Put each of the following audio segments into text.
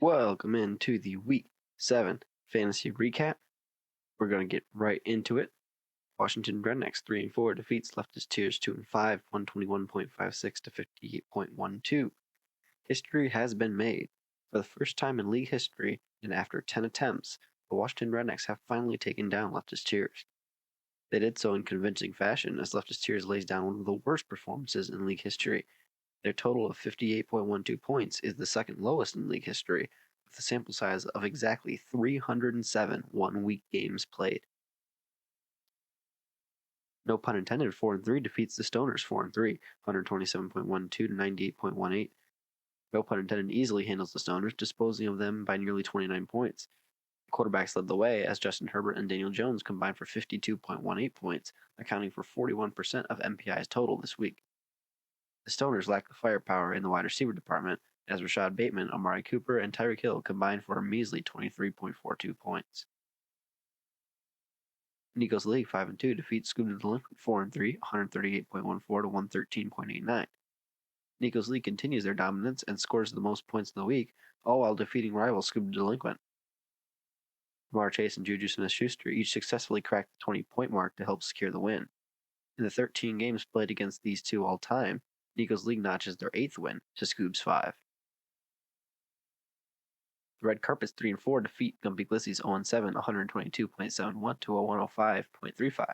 Welcome into the Week 7 Fantasy Recap. We're going to get right into it. Washington Rednecks 3-4 defeats Leftist Tears 2-5, 121.56 to 58.12. History has been made. For the first time in league history, and after 10 attempts, the Washington Rednecks have finally taken down Leftist Tears. They did so in convincing fashion, as Leftist Tears lays down one of the worst performances in league history. Their total of 58.12 points is the second lowest in league history, with a sample size of exactly 307 one-week games played. No pun intended, 4-3 defeats the Stoners 4-3, 127.12 to 98.18. No pun intended easily handles the Stoners, disposing of them by nearly 29 points. The quarterbacks led the way, as Justin Herbert and Daniel Jones combined for 52.18 points, accounting for 41% of MPI's total this week. The Stoners lack the firepower in the wide receiver department, as Rashad Bateman, Amari Cooper, and Tyreek Hill combined for a measly 23.42 points. Nico's League 5-2 defeats Scoob the Delinquent 4-3, 138.14 to 113.89. Nico's League continues their dominance and scores the most points in the week, all while defeating rival Scoob the Delinquent. Ja'Marr Chase and Juju Smith-Schuster each successfully cracked the 20-point mark to help secure the win. In the 13 games played against these two all time, Nico's League notches their 8th win to Scoob's 5. The Red Carpets 3-4 defeat Gumpy Glizzy's 0-7, 122.71 to 105.35.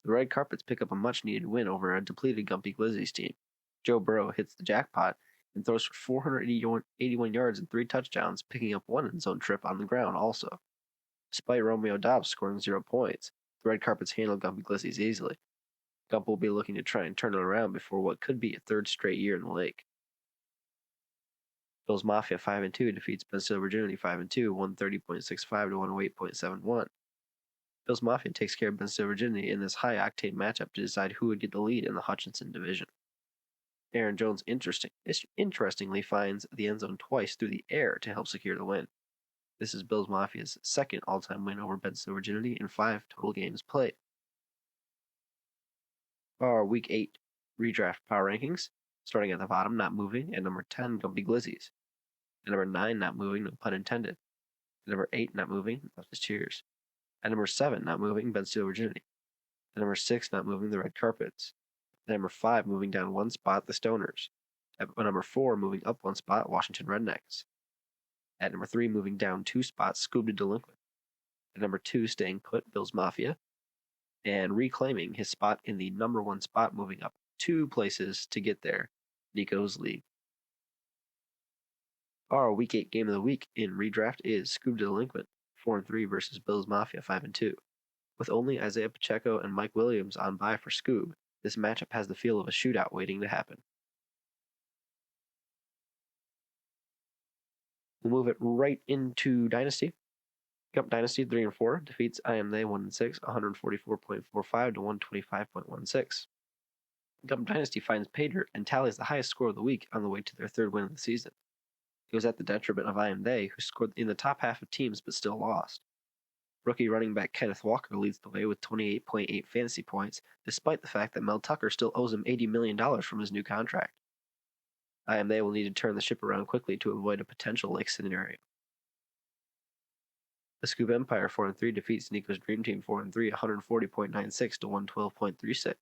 The Red Carpets pick up a much-needed win over a depleted Gumpy Glizzy's team. Joe Burrow hits the jackpot and throws for 481 yards and 3 touchdowns, picking up one end-zone trip on the ground also. Despite Romeo Dobbs scoring 0 points, the Red Carpets handle Gumpy Glizzy's easily. Gump will be looking to try and turn it around before what could be a third straight year in the lake. Bills Mafia 5-2 defeats Ben Stiller Virginity 5-2, 130.65 to 108.71. Bills Mafia takes care of Ben Stiller Virginity in this high-octane matchup to decide who would get the lead in the Hutchinson division. Aaron Jones interestingly finds the end zone twice through the air to help secure the win. This is Bills Mafia's second all-time win over Ben Stiller Virginity in 5 total games played. Our Week 8 redraft power rankings, starting at the bottom, not moving, at number 10, Gumpy Glizzies. At number 9, not moving, no pun intended. At number 8, not moving, Leftist Tears. At number 7, not moving, Ben Stiller Virginity. At number 6, not moving, the Red Carpets. At number 5, moving down 1 spot, the Stoners. At number 4, moving up 1 spot, Washington Rednecks. At number 3, moving down 2 spots, Scoob the Delinquent. At number 2, staying put, Bills Mafia. And reclaiming his spot in the number 1 spot, moving up 2 places to get there, Nico's League. Our Week 8 game of the week in redraft is Scoob the Delinquent, 4-3 versus Bills Mafia 5-2. With only Isaiah Pacheco and Mike Williams on bye for Scoob, this matchup has the feel of a shootout waiting to happen. We'll move it right into Dynasty. Gump Dynasty 3-4 defeats I Am They 1-6, 144.45 to 125.16. Gump Dynasty finds Pater and tallies the highest score of the week on the way to their 3rd win of the season. It was at the detriment of I Am They, who scored in the top half of teams but still lost. Rookie running back Kenneth Walker leads the way with 28.8 fantasy points, despite the fact that Mel Tucker still owes him $80 million from his new contract. I Am They will need to turn the ship around quickly to avoid a potential lake scenario. The Scoob Empire 4-3 defeats Nico's Dream Team 4-3, 140.96 to 112.36.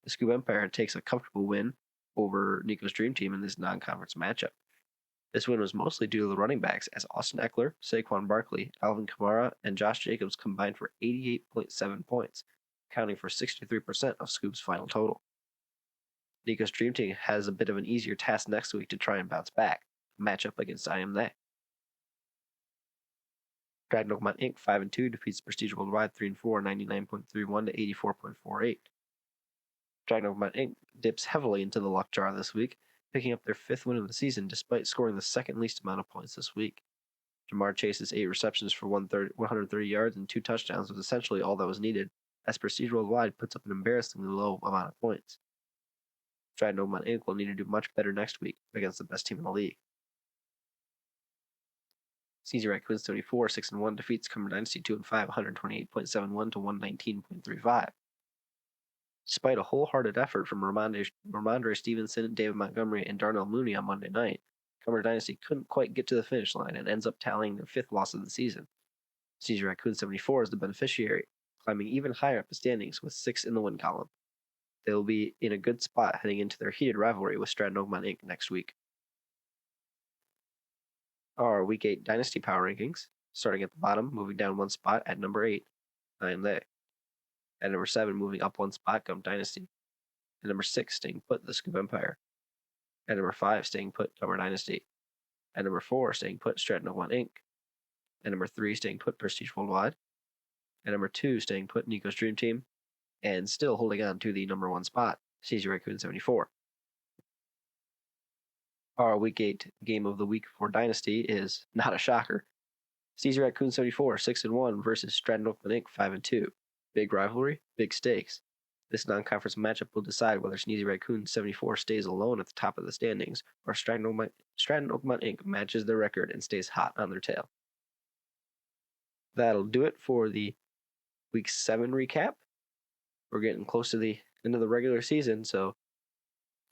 The Scoob Empire takes a comfortable win over Nico's Dream Team in this non-conference matchup. This win was mostly due to the running backs, as Austin Eckler, Saquon Barkley, Alvin Kamara, and Josh Jacobs combined for 88.7 points, accounting for 63% of Scoob's final total. Nico's Dream Team has a bit of an easier task next week to try and bounce back, a matchup against I Am They. Dragon Oakmont Inc. 5-2 defeats Prestige Worldwide 3-4, 99.31 to 84.48. Dragon Oakmont Inc. dips heavily into the luck jar this week, picking up their 5th win of the season despite scoring the 2nd least amount of points this week. Ja'Marr Chase's 8 receptions for 130 yards and 2 touchdowns was essentially all that was needed, as Prestige Worldwide puts up an embarrassingly low amount of points. Dragon Oakmont Inc. will need to do much better next week against the best team in the league. CZ Raccoons 74, 6-1 defeats Cumber Dynasty 2-5, 128.71 to 119.35. Despite a wholehearted effort from Ramondre Stevenson, David Montgomery, and Darnell Mooney on Monday night, Summer Dynasty couldn't quite get to the finish line and ends up tallying their 5th loss of the season. CZ Raccoon 74 is the beneficiary, climbing even higher up the standings with 6 in the win column. They will be in a good spot heading into their heated rivalry with Stratton Oakmont Inc. next week. Our Week 8 Dynasty Power Rankings, starting at the bottom, moving down 1 spot at number 8, I Am They. At number 7, moving up 1 spot, Gump Dynasty. At number 6, staying put, The Scoop Empire. At number 5, staying put, Gummer Dynasty. At number 4, staying put, Stratton Oakmont Inc. At number 3, staying put, Prestige Worldwide. At number 2, staying put, Nico's Dream Team. And still holding on to the number 1 spot, CZ Raccoon 74. Our Week 8 Game of the Week for Dynasty is not a shocker. CZ Raccoon 74, 6-1 versus Stratton Oakmont Inc. 5-2. Big rivalry, big stakes. This non-conference matchup will decide whether Sneezy Raccoon 74 stays alone at the top of the standings, or Stratton Oakmont Inc. matches their record and stays hot on their tail. That'll do it for the Week 7 recap. We're getting close to the end of the regular season, so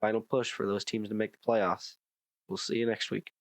final push for those teams to make the playoffs. We'll see you next week.